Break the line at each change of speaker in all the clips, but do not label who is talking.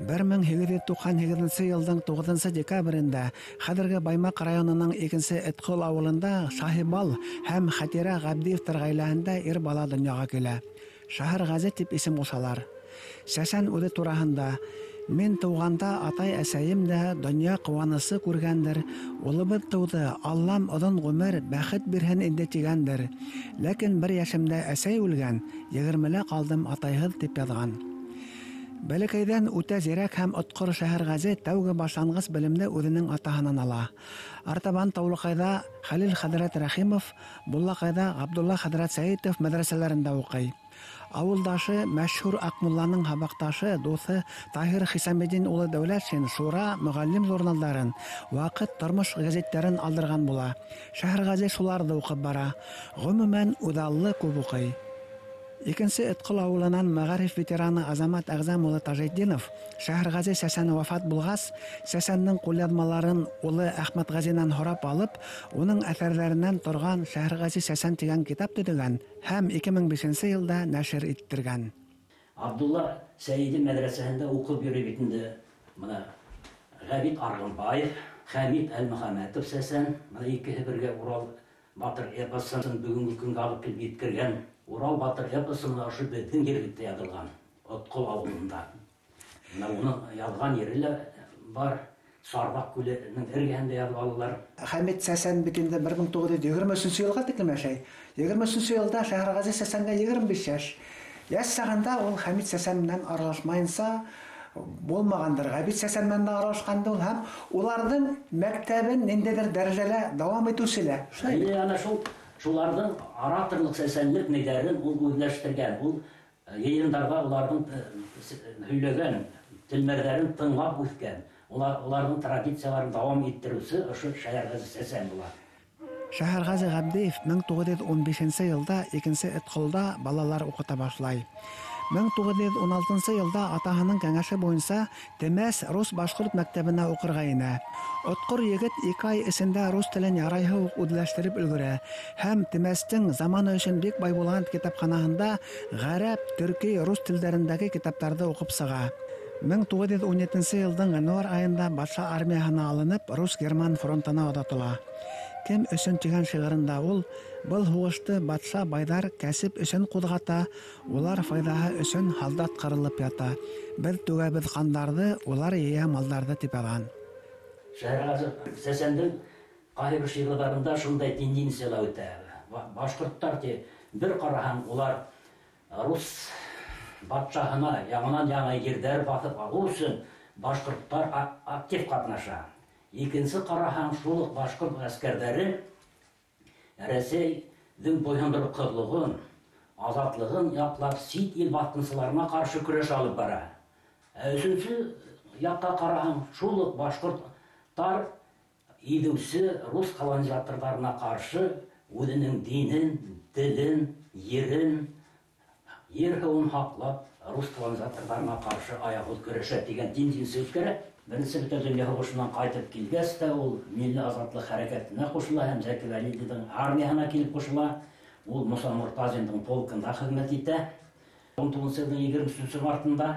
1898 елдың 9 декабрендә хәзерге Баймак районының 2 Эткол авылында Шаһибал һәм Хатира Габдиевтер гаиләһендә ир бала дөньяга килә. Шәһәр Гази дип исем кушалар. Сәсән үзе турасында: "Мин туганда атай-әсәем дә дөнья куанышы күргәндер. Улыбыз туды, Аллам озын гомер, бәхет бирһен инде тигәндер. Ләкин бер яшемдә әсәй үлгән, 20-лә калдым атайһыз" дип язган. Бәләкәйдән үтә зирәк һәм откыр Шәһәр Гази тәүге башлангыч белемне үзенең атаһынан ала. Артабан Таулыкайда Хәлил хәзрәт Рәхимов, Буллакайда Габдулла хәзрәт Сәйтов мәдрәсәләрендә укый. Авылдашы мәшһүр Акмулланың һабакташы, дусы Таһир Хисамеддин улы Дәүләтшин Шура мөгаллим журналларын, Вакыт тормыш гәзитләрен алдырган була. Шәһәр Гази шуларны укып бара. Гомумән үҙаллы күп укый. Икенче Эткол авылынан мәгариф ветераны Азамат Әгъзәм улы Тажетдинов Шәһәр Гази Сәсән вафат булгач, Сәсәннең кулъязмаларын улы Әхмәт Газинан һорап алып, уның әҫәрләренән торган Шәһәр Гази Сәсән дигән китап төҙөгән һәм 2005 елда нәшер иттергән.
Абдулла Сәйиди мәдрәсәһендә укып йөри бит инде. Менә Ғәбит Арғынбаев, Хәмит Әлмөхәмәтов Сәсән, менә икеһе бергә Урал батыр эпосын бүгенге көнгә алып килеп еткергән. Урал батыр эпосын ашы беҙҙең ергә яҙылған, Ыткол ауылында. Уның яҙған ере лә бар, Сарбаҡ күленең эргәһендә яҙғанлар.
Хәмит Сәсән бит инде 1923 елға тиклем йәшәй. 23 елда Шәһәр Гази Сәсәнгә 25 йәш. Яш сағында ул Хәмит Сәсән менән аралашмайынса булмағандыр. Ғәбит Сәсән менән аралашҡанды ул һәм уларҙың мәктәбен ниндәйҙер дәрәжәлә дауам итеүселә.
Ана шуларҙың ораторлык сәсәнлек нейҙәрен ул үҙләштергән. Ул йыйындарға уларҙың һөйләгән телмәрҙәрен тыңлап үҫкән. Уларҙың традицияларын дауам иттереүсе ошо Шәһәр Гази Сәсән була.
Шәһәр Гази Габдиев 1915 елда 2 Этколда балалар укыта башлай. 1916 елда атаһының кәңәше буйынса Темәс рус-башҡорт мәктәбенә уҡырға инә. Откор егет 2 ай эсендә рус телен ярайһы уҡ үҙләштереп өлгөрә һәм Темәстең заманы өсөн бик бай булған китапханаһында ғәрәп, төрки, рус телдәрендәге китаптарҙы уҡып сыға. 1917 йылдың январ айында батша армияһына алынып, рус-герман фронтына оҙатыла. Кем өсөн тигән шиғырында ул был һуғышты батша байҙар кәсеп өсөн ҡуҙғата, улар файҙаһы өсөн һалдат ҡырылып ята. Беҙ түгәбеҙ ҡандарҙы, улар йыя малдарҙы тип яҙған.
Шәһәр Гази Сәсәндең ҡайһы бер шиғырҙарында шундай тенденциялар үтә. Башҡорттар бер ҡараһаң, улар рус батшаһына яңынан-яңы ерҙәр баҫып алыу өсөн башҡорттар актив ҡатнаша. Икенсе ҡараһаң, шул уҡ башҡорт ғәскәрҙәре Рәсәйҙең буйһондороҡһоҙлоғон, азатлығын яҡлап, сит ил баҫҡынсыларына ҡаршы көрәш алып бара. Өсөнсө яҡҡа ҡараһаң, шул уҡ башҡорттар иҙеүсе рус колонизаторҙарына ҡаршы үҙенең динен, телен, ерен, ер-һыуын һаҡлап, рус колонизаторҙарына ҡаршы аяғһыҙ көрәшә тигән тенденция үткәрә. Беренсе бөтә донъя һуғышынан ҡайтып килгәс тә ул милли азатлыҡ хәрәкәтенә ҡушыла һәм Зәки Вәлидиҙың армияһына килеп ҡушыла. Ул Муса Мортазиндың полкында хеҙмәт итә. 19 йылдың 23 мартында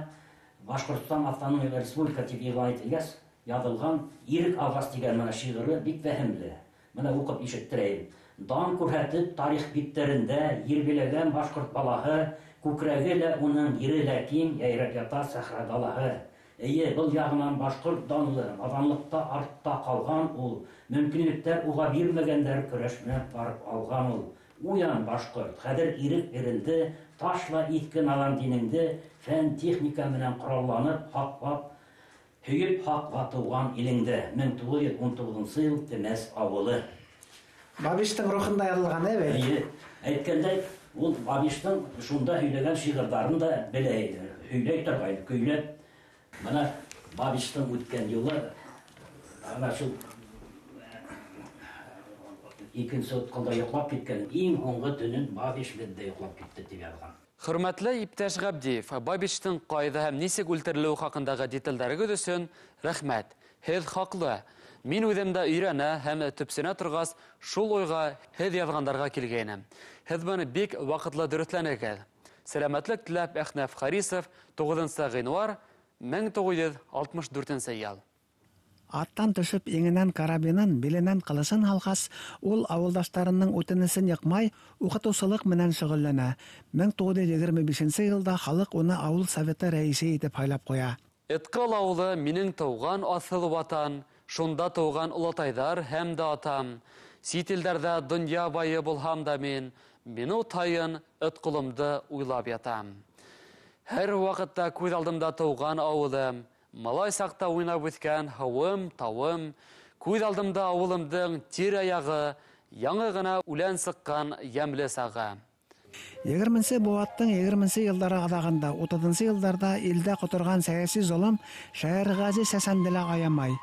Башҡортостан автономия республика тип иғлан ителгәс, яҙылған «Ирек алғас» тигән менә шиғыры бик фәһемле. Менә уҡып ишеттерәйем. Дан күрһәтеп тарих биттәрендә ер биләгән башҡорт балаһы, күкрәге лә уның ере лә киң, йәйрәп ята сәхрә далаһы. Эйе, был яғынан башҡорт данлы, наҙанлыҡта артта ҡалған ул, мөмкинлектәр уға бирмәгәндәр көрәшмә барып алған ул. Уян башҡорт, хәҙер ирек бирелде, ташла иҫке наҙан динеңде, фән техника менән ҡоралланып, һаҡлап, һөйөп һаҡлатыуған илеңде. 1919 йыл Темәс ауылы.
Бабиштың рухында яҙылған, әбей?
Эйе, әйткәндәй, ул Бабиштың шунда һөйләгән шиғырҙарын да беләй, һөйләй торғайны, көйләп. Менә Бабиштың үткән йылы, ана шул икенсе Ытколда йоҡлап киткән, иң һуңғы төнөн Бабиш беҙҙә йоҡлап китте тип яҙған.
Хөрмәтле иптәш Ғабдиев, Бабиштың ҡайҙа һәм нисек үлтерелеү хаҡындағы деталдәрегеҙ өсөн рәхмәт. Һеҙ хаҡлы. Мин үҙем дә өйрәнә һәм төпсөнә торғас, шул уйға һеҙ яҙғандарға килгәйнем. Һеҙ быны бик ваҡытлы дөрөҫләнегеҙ. Сәләмәтлек теләп Әхнәф Харисов, 9 ғинуар, 1964 ел.
Аттан төшөп еңенән карабинын, биленән кылышын алгас, ул авылдаштарының үтенесен якмай, укытучылык менән шөгыльләнә. 1925 елда халык уны авыл советы рәисе итеп сайлап куя.
Эткал авылы минең тауган асыл ватан, шунда тауган олатайдар һәм дә атам. Сит илдәрдә дөнья байы булһам да мине тайын эткылымды уйлап ятам. Һәр вакытта күз алдымда тауган авылым, малай сакта уйнап үткән һавым, тавым, күз алдымда авылымдың тирә-ягы, яңы гына үлән сыккан ямле сагы.
20-нче буаттың 20-нче еллары адагында 30-нчы елларда илдә котырган сәяси золым Шәһәргази Сәсәнделә аямай.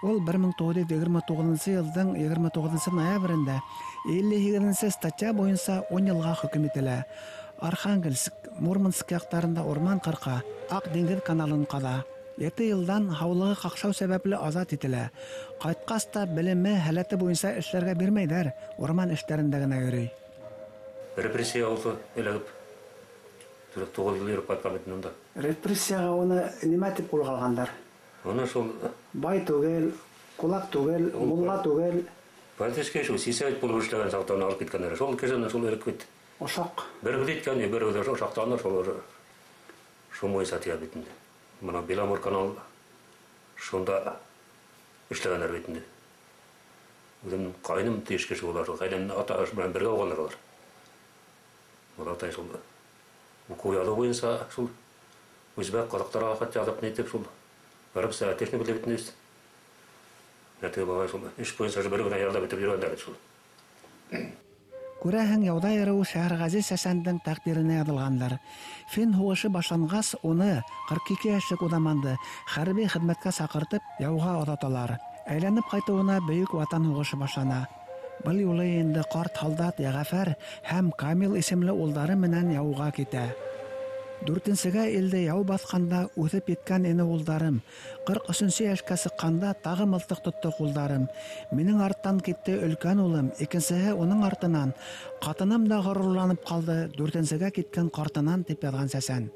Ул 1929 елның 29 ноябрендә 58-нче статья буенча 10 елга хөкем ителә. Архангельск, Мурманск яктарында орман кырка, Ак диңгез каналын каза. 7 елдан һаулыгы какшау сәбәпле азат ителә. Кайткас та белеме, һәләте буенча эшләргә бирмәйдәр, орман эшләрендә генә йөри.
Репрессия oldu, eləyib. 9 yıl yürüp qaytqan edim onda.
Репрессияга уны нимә дип кулга алгандар?
Оны шул
Бай түгел, кулак түгел, мулла түгел,
партияскә шул сисәт булып эшләгән салтаны алып киткәннәр. Шул кешене шул элек бит.
ошак.
Бер гыйт иткән, бер гыйт шул шахтаны шул мой сатыя бит инде. Моны Беломор канал шунда эшләгәннәр бит инде. Үзем кайным тишке шулар, кайным аташ белән бергә алганнар алар. Олатай шул. Укуялы буенча шул үзбәк казактарга хат язып нитеп шул. Барып сәгатешне белеп битнес. Нәтиҗә була шул. Эш буенча бер генә ярдәм итеп йөргәннәр шул.
Күрәһең, яуда йөрү Шәһәргази Сәсәндең тәкъдиренә язылгандар. Фин һугышы башлангас, уны 42 яшьлек удаманды хәрби хезмәткә сакыртып, яуга озаталар. Әйләнеп кайтуына бөек ватан һугышы башлана. Был юлы инде карт солдат Ягъфар һәм Камил исемле улдары менән яуга китә. 4-нчегә илдә яу басканда үсеп еткән ине улдарым. 43-нче яшькә сыкканда тагы мылтык тотты улдарым. Минең арттан китте өлкән улым, икенчеһе уның артыннан. Катыным да горурланып калды, 4-нчегә киткән картыннан дип язган Сәсән.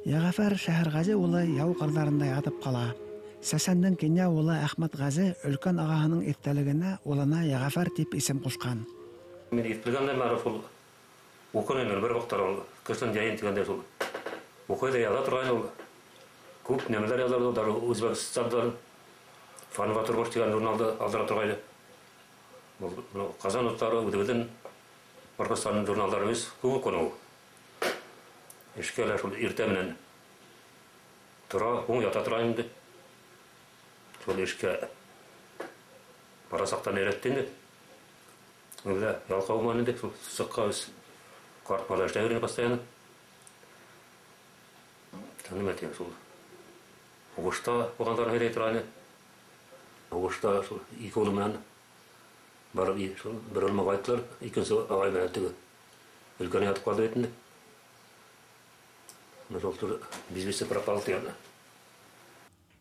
Ягъфар Шәһәргази улы яу кырдарында ятып кала. Сәсәннең киня улы Әхмәт Гази өлкән агаһының иртәлегенә улына Ягъфар дип исем кушкан.
Мин итпегәндә мәгъруф ул. Укуны бер вакыттар ул. Кыштан җәен дигәндә шул. Укыйда яза торган ул. Күп нәмәләр язалар да Үзбәкстанда Фанватор бош дигән журналда алдыра торган. Ул Казан утлары үдәдән Кыргызстанның журналлары үз күп укыну. Эшкәләр шул иртә менән тора, ул ята тора инде. Шул эшкә парасактан өйрәттенде. Ул да ялкауман инде, сыкка үз картмалар эшләгән постоянно. Танымай тиң шул. Угышта булгандар һәйрәт торган. Угышта шул ике улым менән барып шул бер улым гайтлар, икенче агай менән теге. Өлкән ятып калды бит инде. Нәзәлтүр бизнес пропал тигән.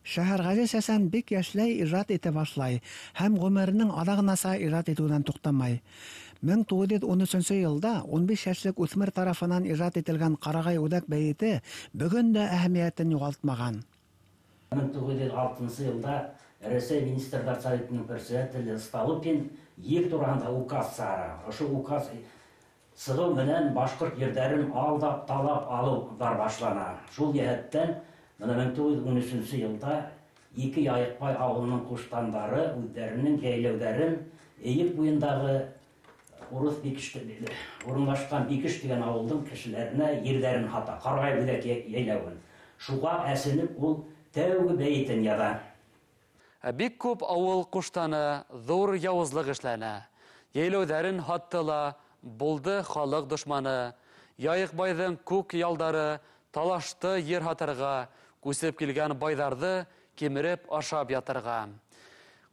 Шәһәргази Сәсән бик яшьләй иҗат итә башлай һәм гомеренең адагынаса иҗат итүдән туктамай. 1913 елда 15 яшьлек үсмер тарафынан иҗат ителгән Карагай үдәк бәйете бүген дә әһәмиятен югалтмаган.
1906 елда Рәсәй министрлар советының председателе Столыпин ел турында указ сара. Ошо указ сыгыл менән башкорт йөрдәрен алдап талап алулар башлана. Шул яһәттән 1913 елда ике Яйыкбай авылының куштандары үзләренең җәйләүләрен Өйек буендагы урыс бикештә урынлашкан Бикеш дигән авылның кешеләренә йөрдәрен хата, Карагай бүләк яйләвен. Шуга әсенеп ул тәүге бәйтен яда.
Бик күп авыл куштаны зур явызлык эшләнә. Яйләүләрен хаттыла, булды халык дошманы. Яйыкбайның күк ялдары талашты ер хатырга, күсеп килгән байларды кимереп ашап ятырга.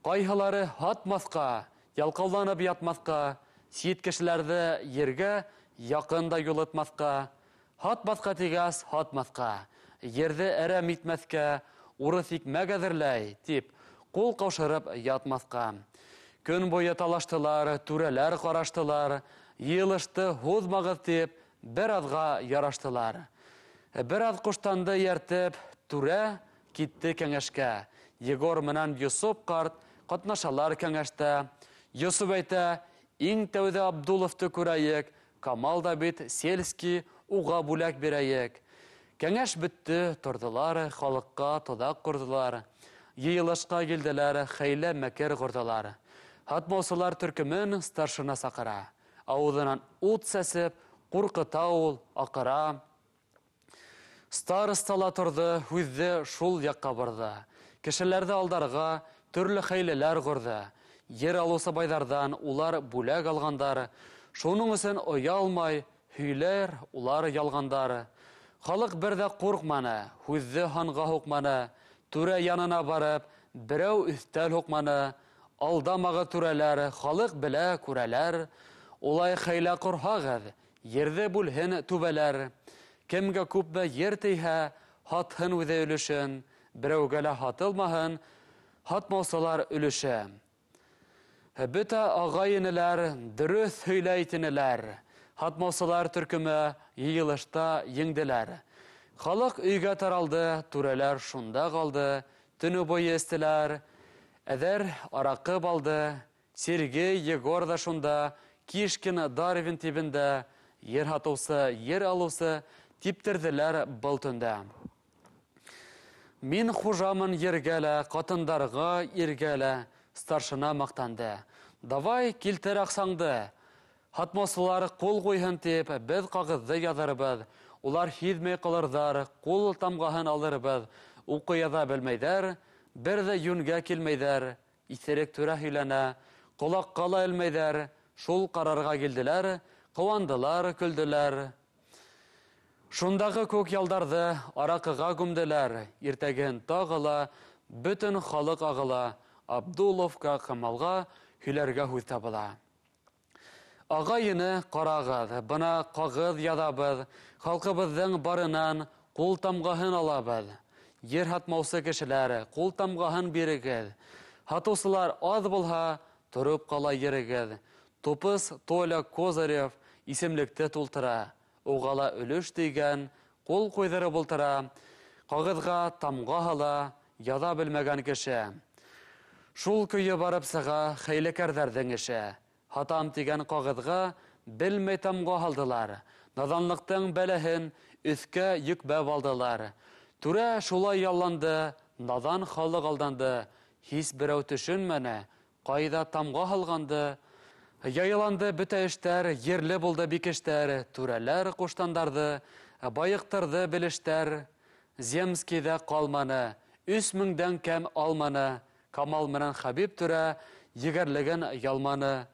Кайһылары хатмаска, ялкауланып ятмаска, сит кешеләрне ергә якын да юлытмаска, хатмаска тигәс хатмаска, ерде әрәм итмәскә, урыс икмәк әзерләй, дип кул каушырып ятмаска. Көн буе талаштылар, түрәләр караштылар, йылышты хузмагыз дип бер азга яраштылар. Бер аз куштанды ертеп, түрә китте кәңәшкә. Егор менән Йосоп карт катнашалар кәңәштә. Йосоп әйтә, иң тәүҙә Абдуловты күрәйек, Камал да бит сельский уға бүләк бирәйек. Кәңәш бөттө, тордылар, халыққа тоҙаҡ ҡорҙолар. Йыйылышҡа килделәр, хәйлә мәкер ҡорҙолар. Һатмаусылар төркөмөн старшина саҡыра. Ауыҙынан ут сәсеп, ҡурҡыта ул, аҡыра. Старостала торҙо, һүҙҙе шул яҡҡа борҙо. Кешеләрҙе алдарға төрлө хәйләләр ҡорҙо. Ер алыусы байҙарҙан улар бүләк алғандар. Шуның өсөн оялмай, һөйләр улар ялғандар. Халыҡ бер ҙә ҡурҡманы, һүҙҙе һанға һуҡманы. Түрә янына барып, берәү өҫтәл һуҡманы. Алдамағы түрәләр, халыҡ белә күрәләр. Улай хәйлә ҡорһағыҙ, ерҙе бүлһен түбәләр. Кемгә күпме ер тейһә, һатһын үҙе өлөшөн. Берәүгә лә һатылмаһын, һатмаусылар өлөшө. Бөтә ағайынылар дөрөҫ һөйләй тинеләр. Һатмаусылар төркөмө йыйылышта еңделәр. Халыҡ өйгә таралды, түрәләр шунда ҡалды. Төнө буйы эстеләр. Әҙәр араҡы балды. Сергей, Егор да шунда. Кишкин, Дарвин тибендә. Ер һатыусы, ер алыусы типтерҙеләр был төндә. Мин хужамын ергә лә, ҡатындарға иргә лә. Старшина маҡтанды. Давай, килтер аҡсаңды. Һатмаусылар ҡул ҡуйһын тип, беҙ ҡағыҙҙы яҙырбыҙ. Улар һиҙмәй ҡалырҙар, ҡул тамғаһын алырбыҙ. Уҡы яҙа белмәйҙәр, бер ҙә йүнгә килмәйҙәр. Иҫерек түрә һөйләнә, ҡолаҡҡа ла элмәйҙәр. Шул ҡарарға килделәр, ҡыуандылар, көлдөләр. Шундағы күк ялдарҙы араҡыға күмделәр. Иртәгеһен тағы ла бөтөн халыҡ ағыла. Абдуловка, Камалға һөйләргә һүҙ табыла. Ағайыны ҡарағыҙ, бына ҡағыҙ яҙабыҙ. Халҡыбыҙҙың барынан ҡул тамғаһын алабыҙ. Ер һатмаусы кешеләр, ҡул тамғаһын бирегеҙ. Һатыусылар аҙ булһа, тороп ҡала ерегеҙ. Тупыс Толя Козырев исемлекте тултыра. Уға ла өлөш тейгән, ҡул ҡуйҙырып ултыра. Ҡағыҙға тамға һала, яҙа белмәгән кеше. Шул көйө барып сыға хәйләкәрҙәрҙең эше. Һатам тигән ҡағыҙға белмәй тамға һалдылар. Наҙанлыҡтың бәләһен өҫкә йөкбәп алдылар. Түрә шулай ялланды, наҙан халыҡ алданды. Һис берәү төшөнмәне, ҡайҙа тамға һалғанды. Яйланды бөтә эштәр, ерле булды бик эштәр. Түрәләр ҡуштандарҙы, байыҡтырҙы белештәр. Земскийҙә ҡалманы, 3000-дән кәм алманы. Камал менән Хәбиб түрә егәрлеген ялманы.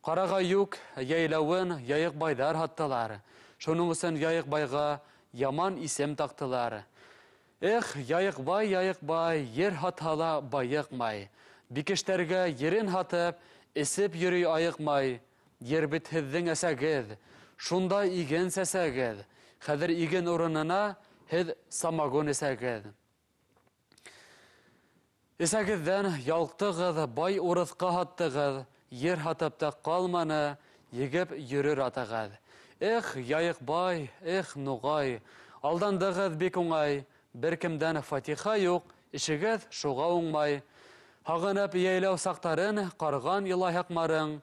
Ҡараға юк, яйлауын яйыҡ байҙар һаттылар. Шуның өсөн яйыҡ байға яман исем таҡтылар. Эх, яйыҡ бай, ер һатһа байыҡмай. Бикештәргә ерен һатып, эсеп йөрөй айыҡмай. Ер бит һеҙҙең әсәгеҙ, шунда иген сәсәгеҙ. Хәҙер иген урынына һеҙ самогон эсәгеҙ. Эсәгеҙҙән ялҡтығыҙ, бай урыҫҡа һаттығыҙ. Ер һатып та ҡалманы, егеп йөрөр атығыҙ. Эх, яйыҡ бай, эх, нуғай. Алдандығыҙ бик уңай. Бер кемдән фатиха юҡ, ишегеҙ шуға уңмай. Һағынып йәйләү саҡтарын, ҡарған илай һаҡмарың.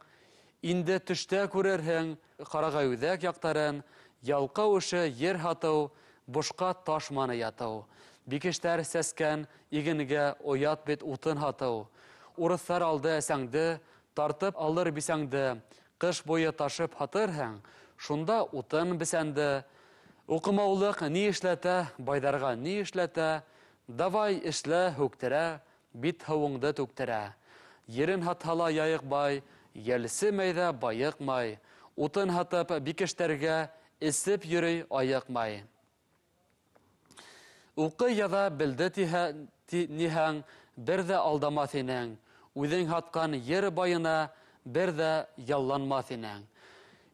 Инде төштә күрерһең, ҡарағай үҙәк яҡтарын. Ялҡау эше ер һатыу, бушҡа ташманы ятыу. Бикештәр сәскән, игенгә оят бит утын һатыу. Урыҫтар алды әсәңде, тартып алыр бисәңде. Ҡыш буйы ташып һатырһың, шунда утын бесәнде. Уҡымаулыҡ ни эшләтә, байҙарға ни эшләтә. Давай эшлә, һүктерә, бит һыуыңды түктерә. Ерен һатһала яйыҡ бай, йәлсемәй ҙә байыҡмай. Утын һатып бикештәргә эсеп йөрөй айыҡмай. Уҡы яҙа белде ниһәң, бер ҙә алдамаҫ инең. Үҙең һатҡан ер байына бер ҙә ялланмаҫ инең.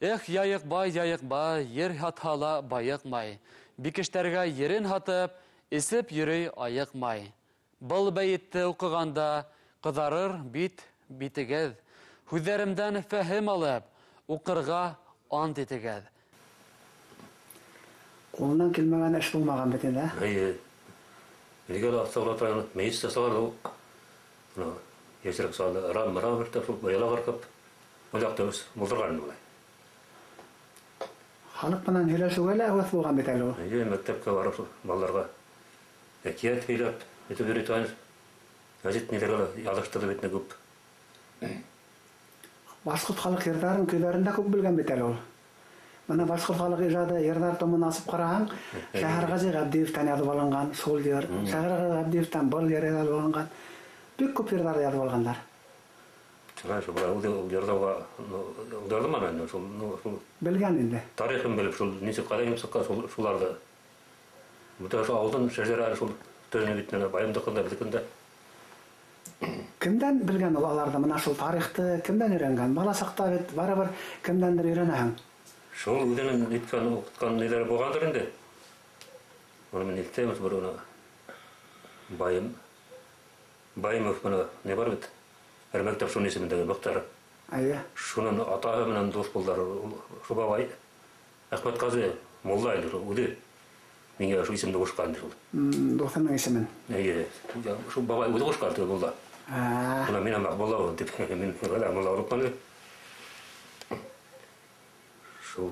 Эх, яйыҡ бай, ер һатһала байыҡмай. Бикештәргә ерен һатып, эсеп йөрөй айыҡмай. Был бәйетте уҡығанда ҡыҙарыр битегеҙ. Һүҙҙәремдән фәһем алып, уҡырға ант итегеҙ.
Ҡулынан килмәгән эш булмаған бит инде.
Эйе. Илгел астагылатан мейс жасалар. Яшерек салы рам бертеп шул баяла каркып. Олакта үз булдырган булай.
Халык менен һөйләшүгә лә әвәс булган бит әле ул.
Мәктәпкә барып балаларга әкият һөйләп, әйтеп йөритән. Газет ниләргә языштырып бит күп.
Башкорт халык йырдарын, көйләрен дә күп белгән бит әле ул. Менә башкорт халык иҗады йырдар томын асып караһаң, Шәһәргази Габдиевтан язып алынган, шул йыр. Шәһәргази Габдиевтан был йыр язып алынган. Бик күп йырдар язып алганнар.
Чыгай шул ул йырдауга ударда менә шул
Белгән инде.
тарихын белеп шул ничек калай сакка шуларды. Бу шул алдан шәҗәрә шул төне битнә баяндыкында битендә.
Кемдән белгән ул аларда менә шул тарихты кемдән өйрәнгән? Бала сакта бит барыбер кемдәндер өйрәнәһең.
Шул үзенең иткән укыткан ниләр булгандыр инде. Моны мен илтәмез бурына. Байымов менә не бар бит. Мәктәп шуның исемендәге Мөхтәр.
Әйе.
Шуның атаһы менән дус булдылар. Шубавай. Әхмәт Казы Мулла иде үзе. Миңа шу исемдә кушкан шул.
Дусының исемен.
Әйе. Шу бабай үзе кушкан булды. Шуны мин Махбулла дип мин гала Мулла руканы. Шул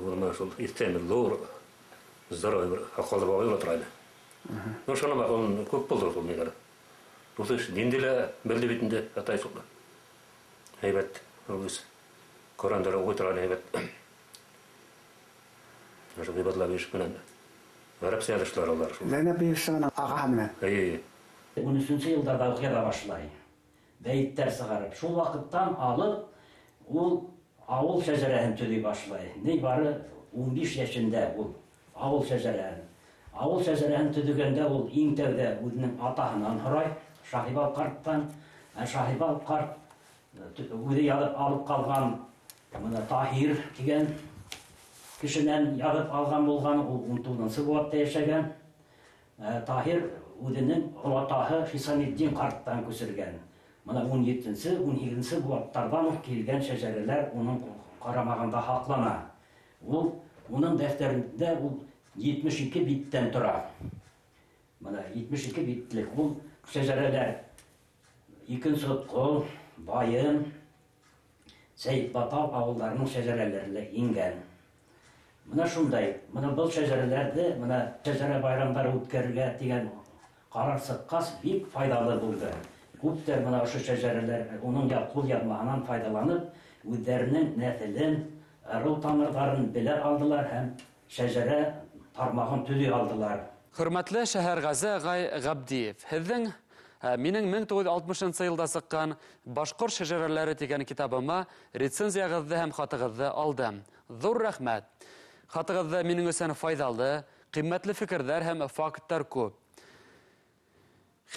истемел лор. Здоровый бер акыллы бабай отырады. Ну шуны багын күп булды шул ниләр. Русыш диндиле белде битендә атай шул. Әйбәт, үз Корандары отырган әйбәт. Наша дебатлар биш менән. Араб сәясәтләр алар шул.
Зәйнәп Биевшеның агаһы менән.
13-нче елларда укыда башлай. Бәйттәр сыгарып, шул вакыттан алып, ул авыл шәҗәрәһен төзи башлай. Ни бары 15 яшендә ул авыл шәҗәрәһен. Авыл шәҗәрәһен төзегәндә ул иң тәүдә үзенең атаһынан һорай, Шаһибал карттан. Шаһибал карт үзе язып алып калган, менә Таһир дигән кешенән язып алган булган, ул 19-нчы буатта яшәгән. Таһир үзенең атаһы Хисамиддин карттан күчергән. Менә 17-нче, 18-нче буаттардан ук килгән шәҗәрәләр уның карамагында хаклана. Ул уның дәфтәрендә ул 72 биттән тора. Менә 72 битлек ул шәҗәрәләр. Икенче Сотқол, Байым, Сәйит Батал авылларының шәҗәрәләренә ингән. Менә шундай, менә был шәҗәрәләрдә, менә шәҗәрә байрамнары үткәрергә дигән карар сыккас бик файдалы булды. Күптәр менә ошо шәҗәрәләр уның якул язмаһынан файдаланып, үзләренең нәселен, ырыл тамырларын белә алдылар һәм шәҗәрә тармагын төзи алдылар.
Хөрмәтле Шәһәргази агай Габдиев, һеҙҙең минең 1960 елда сыҡҡан «Башҡорт шәжәрәләре» тигән китабыма рецензияғыҙҙы һәм хатығыҙҙы алдым. Ҙур рәхмәт. Хатығыҙҙа минең өсөн файҙалы, ҡиммәтле фекерҙәр һәм факттар күп.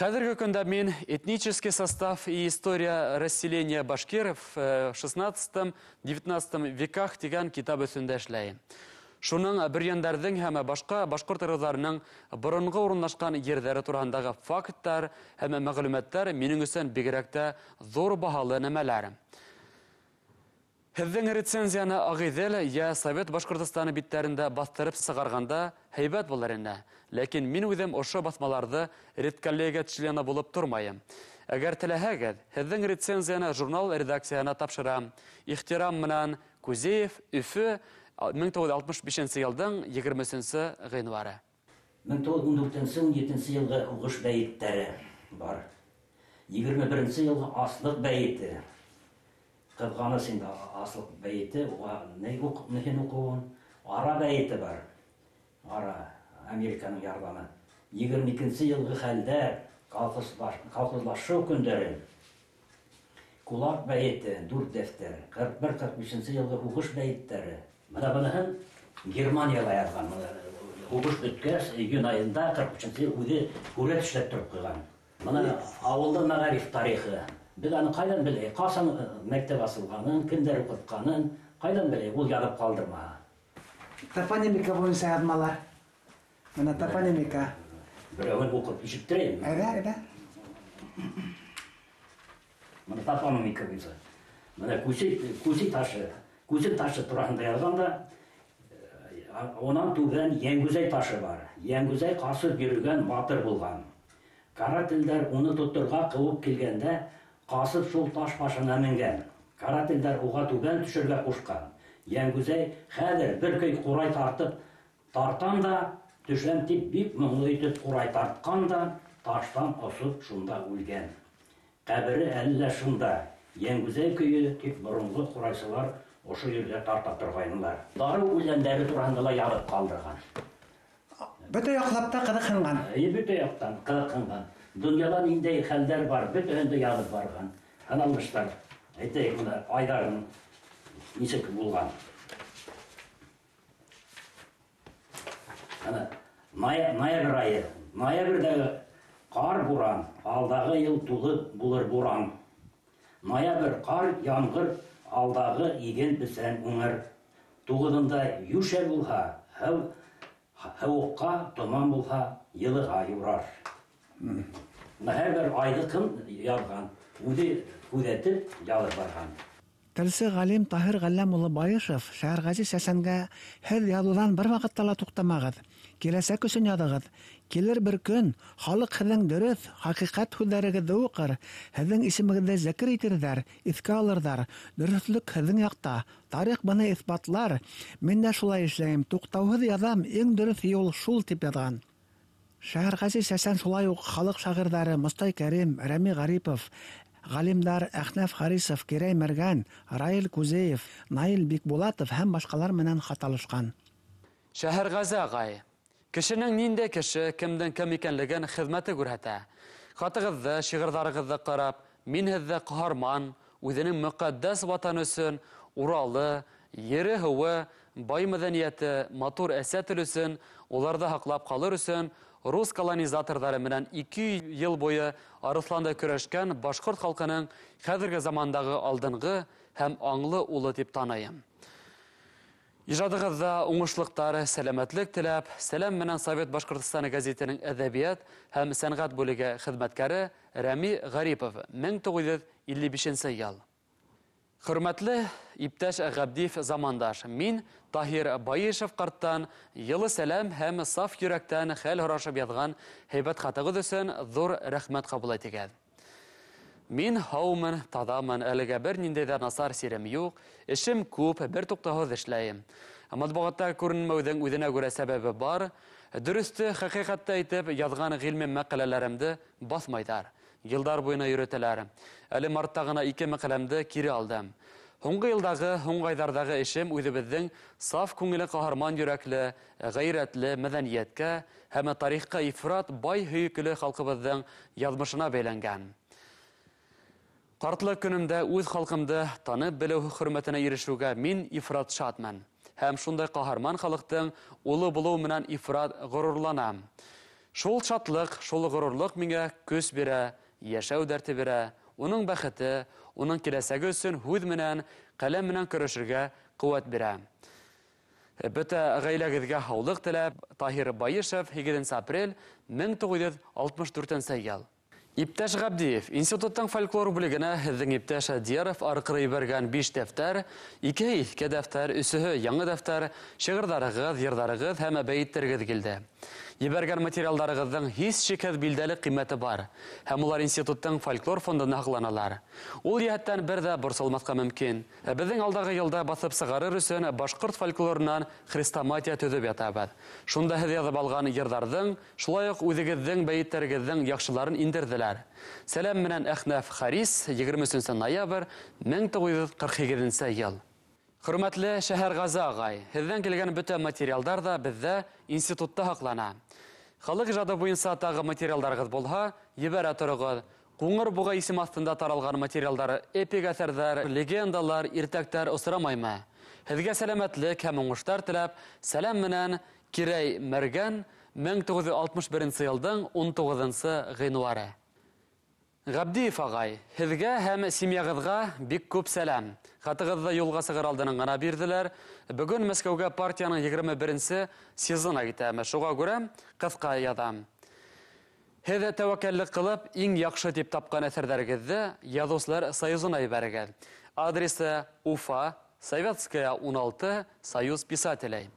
Хәҙерге көндә мин «Этнический состав и история расселения башкиров в 16-19 веках» тигән китап өҫтөндә эшләйем. Шуның бөрйәндәрҙең һәм башҡа башҡорт ырыуҙарының боронғо урынлашҡан ерҙәре тураһындағы факттар һәм мәғлүмәттәр минең өсөн бигерәк тә ҙур баһалы нәмәләр. Һеҙҙең рецензияны Ағиҙел йә Совет Башҡортостаны биттәрендә баҫтырып сығарғанда һәйбәт булыр ине. Ләкин мин үҙем ошо баҫмаларҙы редколлегия члены булып тормайым. Әгәр теләһәгеҙ, һеҙҙең рецензияны журнал редакцияһына тапшырам. Ихтирам менән, Күзеев, Өфө, 1965 йылдың 20-нче ғинвары.
1914-17 йылғы һуғыш бәйеттәре бар. 21-нче йылғы аслыҡ бәйете. Ҡыҙғаныс инде аслыҡ бәйете, нехен уҡыуын. Ара бәйете бар. Ара, Американың ярҙамы. 22-нче йылғы хәлдәр, колхозлашыу көндәре. Кулак бәйете, 4 дәфтәр. 41-45 йылғы һуғыш бәйеттәре. Менә быныһын Германияла яҙған. Һуғыш бөткәс, июнь айында 43-нче йыл үҙе һүрәт эшләп тороп ҡуйған. Менә ауылдың мәғариф тарихы. Беҙ аны ҡайҙан беләйек? Ҡасан мәктәп асылғанын, кемдәр уҡытҡанын, ҡайҙан беләйек? Ул яҙып ҡалдырмаһа.
Топонимика буйынса яҙмалар. Менә топонимика.
Берәүен уҡып ишеттерәйем.
Әйҙә.
Менә топонимика буйынса. Менә Күси ташы. Күсек ташы тураһында яҙғанда, онан түбән Йәнгүзәй ташы бар. Йәнгүзәй ҡасып йөрөгән батыр булған. Карателдер уны тотырга кылып килгәндә, касып шул таш башына менгән. Карателдер уга түбән төшәргә кушкан. Янгүзәй хәзер бер көй курай тартам да, төшәм тип бик моңлы итеп курай тарткан да, таштан осып шунда үлгән. Кабере әллә шунда. Янгүзәй көйе тип борынгы курайсылар ошо yerдә тарта торгайнылар. Дары үләннәре турында ла язып калдырган.
Бөтә яклап та кызыккан.
Бөтә яктан кызыккан. Дөньяда ниндәй хәлләр бар, бөтәһен дә язып барган. Аналыштар, әйтәйек, моны айдарын ничек булган. Ана ноябрь айы. Ноябрьдәге кар буран, алдагы ел тулы булыр буран. Ноябрь кар, яңгыр, алдагы иген бесән уңыр. 9-нда юшә булһа, һавыкка томан булһа, йылыга юрар. Һәр айды кем язган, үзе күзәтеп язып барган.
Телсе галим Таһир Галләм улы Баешев Шәһәргази Сәсәнгә һез язудан бер вакытта ла туктамагыз. Киләсәк өчен языгыз. Килер бер көн халык һезнең дөрес, хакыйкать һүзләрегезне укыр, һезнең исемегезне зикр итәрҙәр, искә алырҙар. Дөрөслек һезнең якта. Тарих быны исбатлар. Мин дә шулай эшләйм. Туктаусыз язам, иң дөрес юл шул дип язган. Шәһәргази Сәсән шулай ук халык шагыйрьләре Мостай Кәрим, Рәми Гарипов, галимдар Әхнәф Харисов, Кирәй Мәргән, Раил Күзеев, Наил Бикбулатов һәм башкалар менән хаталышкан.
Шәһәргази агай, кешенең нинде кеше, кемдән кем икәнлеген хезмәте күрһәтә. Хатыгызды, шигырьләрегезне карап, мин һездә каһарман, үзенең мөкатдәс ватан өсөн уралы, ере һуы, бай мәдәнияте, матур әсә тел өсөн, уларда һаклап калыр өсөн рус колонизаторлары менән 2 ел буе арысланда көрәшкән башкорт халкының хәзерге замандагы алдынгы һәм аңлы улы дип таныйм. Ижадыгызда уңышлыктар, сәламәтлек теләп, сәлам менән Совет Башкортстаны газетының әдәбият һәм сәнгать бүлеге хезмәткәре Рәми Гарипов, 1955 ел. Хөрмәтле иптәш Габдиев замандаш, мин Таһир Баешев карттан йылы сәлам һәм саф йөрәктән хәл һорашып язган һәйбәт хатыгыз өсөн зур рәхмәт кабул итегез. Мин һаумын, таҙамын, әлегә бер ниндәй ҙә насар сирем юҡ, эшем күп, бер туҡтауһыҙ эшләйем. Матбуғатта күренмәүҙең үҙенә күрә сәбәбе бар. Дөрөстө, хәҡиҡәтте әйтеп, яҙған ғилми мәҡәләләремде баҫмайҙар. Йылдар буйына йөрөтәләр. Әле мартта ғына 2 мәҡәләмде кире алдым. Һуңғы йылдағы, һуңғы айҙарҙағы эшем үҙебеҙҙең саф күңеле ҡаһарман йөрәкле, ғәйрәтле мәҙәниәткә һәм тарихҡа ифрат бай һөйөклө халҡыбыҙҙың яҙмышына бәйләнгән. Ҡартлыҡ көнөмдә үҙ халҡымды танып белеү хөрмәтенә ирешеүгә мин ифрат шатмын. Һәм шундай ҡаһарман халыҡтың улы булыу менән ифрат ғорурланам. Шул шатлыҡ, шул ғорурлыҡ миңә көс бирә, йәшәү дәрте бирә, уның бәхете, уның киләсәге өсөн һүҙ менән, ҡәләм менән көрәшергә ҡеүәт бирә. Бөтә ғаиләгеҙгә һаулыҡ теләп, Таһир Баешев, 8 апрель 1964 ел. Иптәш Габдиев, институттың фольклор бүлегенә һеҙҙең иптәш Дьяров арҡыры ебәргән 5 дәфтәр, 2 иҫке дәфтәр, 3-һе яңы дәфтәр, шиғырҙарығыҙ, йырҙарығыҙ һәм бәйеттәрегеҙ килде. Ебәргән материалдарығыҙҙың һис шикһеҙ билдәле ҡиммәте бар, һәм улар институттың фольклор фондына һаҡланалар. Ул йәһәттән бер ҙә борсолмаҫҡа мөмкин. Беҙҙең алдағы йылда баҫып сығарыр өсөн башҡорт фольклорынан хрестоматия төҙөп ятабыҙ. Шунда һеҙ яҙып алған йырҙарҙың, шулай уҡ үҙегеҙҙең бәйеттәрегеҙҙең яҡшыларын индерҙеләр. Сәләм менән Әхнәф Харис, 23 ноябрь 1948 йыл. Хөрмәтле Шәһәрғазы ағай, һеҙҙән килгән бөтә материалдар да беҙҙә институтта һаҡлана. Халыҡ ижады буйынса тағы материалдарығыҙ булһа, ебәрә тороғоҙ. Ҡуңыр буға исем аҫтында таралған материалдары, эпик әҫәрҙәр, легендалар, иртәктәр осрамаймы? Һеҙгә сәләмәтлек һәм уңыштар теләп, сәләм менән Кирәй Мәргән, 1961 йылдың 19 ғинуары. Габдиев ағай, һеҙгә һәм семьяғыҙға бик күп сәләм. Хатығыҙҙы юлға сығыр алдынан ғына бирҙеләр. Бөгөн Мәскәүгә партияның 21-нсе сезона китәм. Шуға күрә ҡыҫҡа яҙам. Һеҙ тәүәккәллек ҡылып, иң яҡшы тип тапҡан әҫәрҙәрегеҙҙе Яҙыусылар союзына ебәрегеҙ. Адресы Уфа, Советская 16, Союз писателей.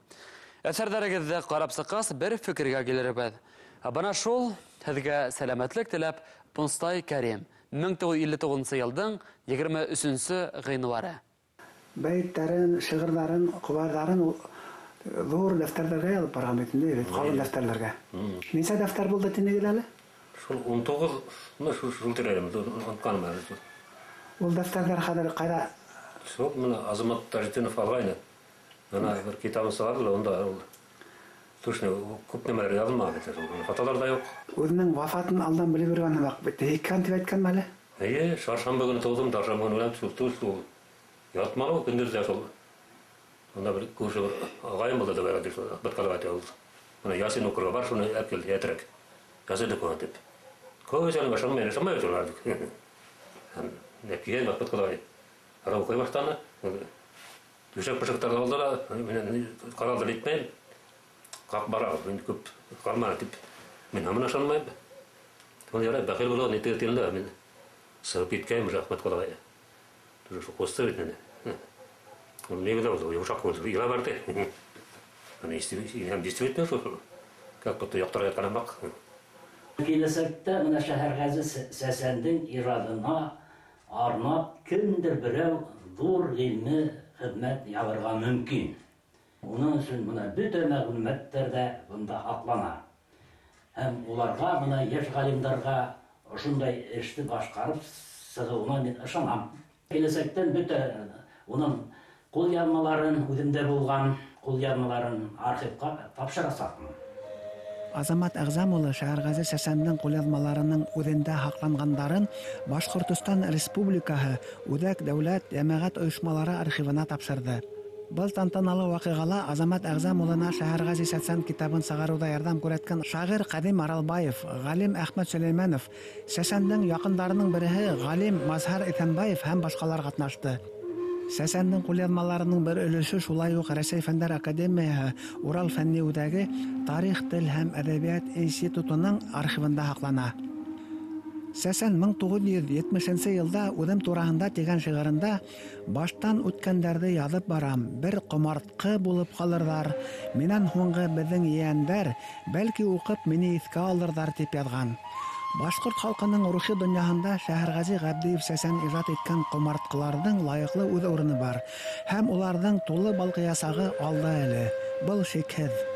Әҫәрҙәрегеҙҙе ҡарап сыҡҡас, бер фекергә килербеҙ. Бана шул, һеҙгә сәләмәтлек теләп, Пунстай Кәрим, 1959 елдың 23 гыйнвары.
Бәйттәрен, шигырьләрен, кубарларын зур дәфтәрләргә язып барган бит инде, калын дәфтәрләргә. Ничә дәфтәр булды тинегез әле?
Шул 19, шул тирәлем, онтканым әле.
Ул дәфтәрләр хәзер кайда?
Шул менә Азамат Тажетдинов алгайны. Ана бер китабын сыгарды, онда точно күп нәмәләр язылмаган бит. Фотолар да юк.
Үзенең вафатын алдан белеп йөргән вак бит. Икән дип әйткән әле.
Шаршамбы күні тудым, Шаршамбы күні үләм шул ятмалы ул көндүз дә шул. Онда бер күрше агайым булды да бәрәдер шул. Баткалга айтты. Менә Ясин укырга бар, шуны әкел ятрак. Язды куан дип. Көзәле башым менә шамай торладык. Нәкиен баткалга. Ара укый баштаны. Düşek pışıktarda oldu da, karaldı bitmeyin. Kalk bara, ben küp kalma tip. Ben hamına şanmayım. Onu yara bakır bulu ne tırtıldı ben. Sığıp bitkayım rahmet kolay. Şu kostu bitmedi. Onu ne kadar oldu? Yumuşak oldu. İla vardı. Hani hem действительно şu. Как будто яктырга яткан бак.
Киләсәктә менә Шәһәргәзе Сәсәндең ирадына арнап кемдер берәү зур гыйльме хезмәт ябырга мөмкин. Уның өчен менә бөтен мәгълүматлар да бунда аклана. Һәм уларга менә яшь галимнәргә шундай эшне башкарып сыгуына мин ышанам. Киләсәктән бөтен уның кул язмаларын үземдә булган кул язмаларын архивка тапшырасакмын.
Азамат Әгъзам улы Шәһәргәзе Сәсәндең кулъязмаларының үҙендә һаҡланғандарын Башҡортостан Республикаһы Үҙәк дәүләт йәмәғәт ойошмалары архивына тапшырҙы. Был тантаналы ваҡиғала Азамат Әгъзам улына Шәһәргәзе Сәсән китабын сығарыуҙа ярҙам күрһәткән шағир Ҡәҙим Аралбаев, ғалим Әхмәт Сөләймәнов, Сәсәндең яҡындарының береһе ғалим Мазһар Иҫәнбаев һәм башҡалар ҡатнашты. Сәсәндең ҡулъяҙмаларының бер өлөшө шулай уҡ Рәсәй Фәндәр академияһы Урал фәнни үҙәге Тарих, тел һәм әҙәбиәт институтының архивында һаҡлана. Сәсән 1970 йылда үҙем тураһында тигән шиғырында баштан үткәндәрҙе яҙып барам, бер ҡомартҡы булып ҡалырҙар, минән һуңғы беҙҙең ейәндәр, бәлки уҡып мине иҫкә алырҙар тип яҙған. Башҡорт халҡының рухи донъяһында Шәһәрғәзе Ғәбдиев Сәсән ижад иткән ҡомартҡыларҙың лайыҡлы үҙ урыны бар һәм уларҙың тулы балҡыясағы алда әле. Был шикһеҙ.